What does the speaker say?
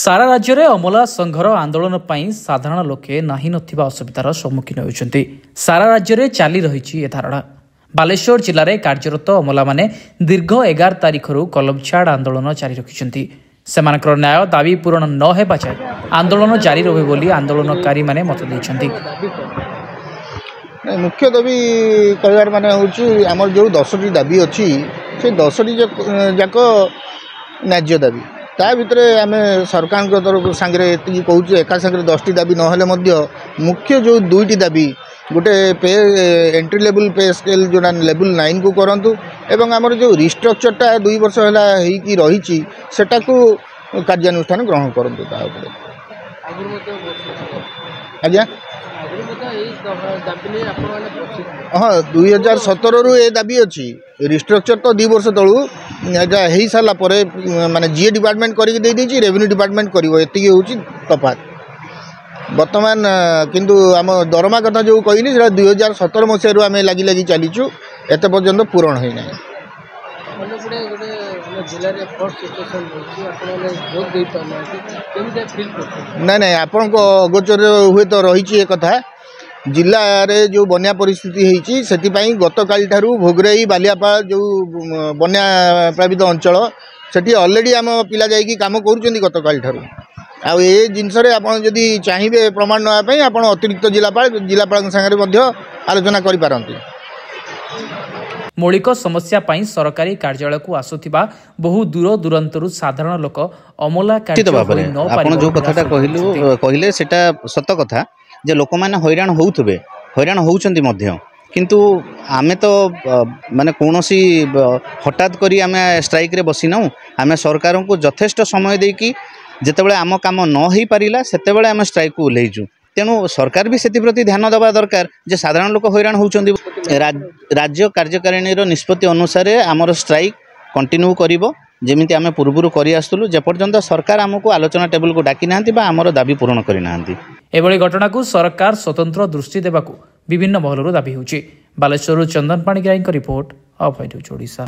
सारा राज्य में अमला संघर आंदोलन पर साधारण लोके नाही नथिबा असुविधार सम्मुखीन होती। सारा राज्य में चली रही धारणा। बालेश्वर जिले में कार्यरत अमला माने दीर्घ 11 तारिखर कलम छाड़ आंदोलन जारी रखिंट। सेमानकर न्याय दाबी पूरण न हेबा जाय आंदोलन जारी रहे बोली आंदोलनकारी माने मत देइछन्ति। मुख्य दाबी कहबार माने होची हमर जो 10टी दाबी अछि से 10टी जाक न्याय्य दाबी ता भितरे आमे सरकार को तरफ संगे एति कहूची एका संगे 10टी दाबी न हेले मध्य मुख्य जो 2टी दाबी गोटे पे एंट्री लेवल पे स्केल जो लेवल 9 को करंतु एवं हमर जो रिस्ट्रक्चरटा 2 वर्ष होला हेई की रहिची सेटा को कार्यानुष्ठान ग्रहण करंतु ता ऊपर आज्ञा हाँ 2017 रु ए दाबी अच्छी रिस्ट्रक्चर तो 2 वर्ष तलू हो सारा माने जीए डिपार्टमेंट करके रेवेन्यू डिपार्टमेंट कर तफात बर्तमान किंतु आम दरमा कथा जो कहली 2017 मसीह आम लगी लगी चलीचु एत पर्यंत पूरण होना ना ना आपण को अगोचर हुए तो रही कथा जिला रे जो बन्या परिस्थिति होती से गत काली ठारू भोगराई बालियापा जो बन्या प्रभावित अंचल से ऑलरेडी आम पिला जाइए कम कर गत काली ठारू आ जिनस जदि चाहिए प्रमाण नापी आप अतिरिक्त जिलापाल सागर आलोचना करें। मौलिक समस्या पाई सरकारी कार्यालय को आसुथिबा बहु दूर दूरांतरु साधारण लोक अमला कार्य जो कथाटा कहले सेटा सत कथा जे लोक माने हैरान होउथबे हैरान होउचंती मध्य किंतु आमे तो माने कोनोसी हठात करी आमे स्ट्राइक रे बसिनौ आमे सरकार को यथेष्ट समय देकी जेतेबेले आम काम न होई पारिला सेतेबेले आमे स्ट्राइक को उलेइजु तेणु सरकार भी सेति प्रति ध्यान देवा दरकार जे साधारण लोक हैरान होउचंती राज्य कार्यकारिणी निष्पत्ति अनुसार आमर स्ट्राइक कंटिन्यू करिवो जेमिति आमे पूर्वरु करि आस्तुलु जे पर्यंत सरकार हमको आलोचना टेबल को डाकी नांती बा आमर दाबी पूर्ण करि नांती। एभली घटना को सरकार स्वतंत्र दृष्टि देबाकू विभिन्न महलरु दाबी होउची। Baleswar Chandan Panigrahi report of news Odisha.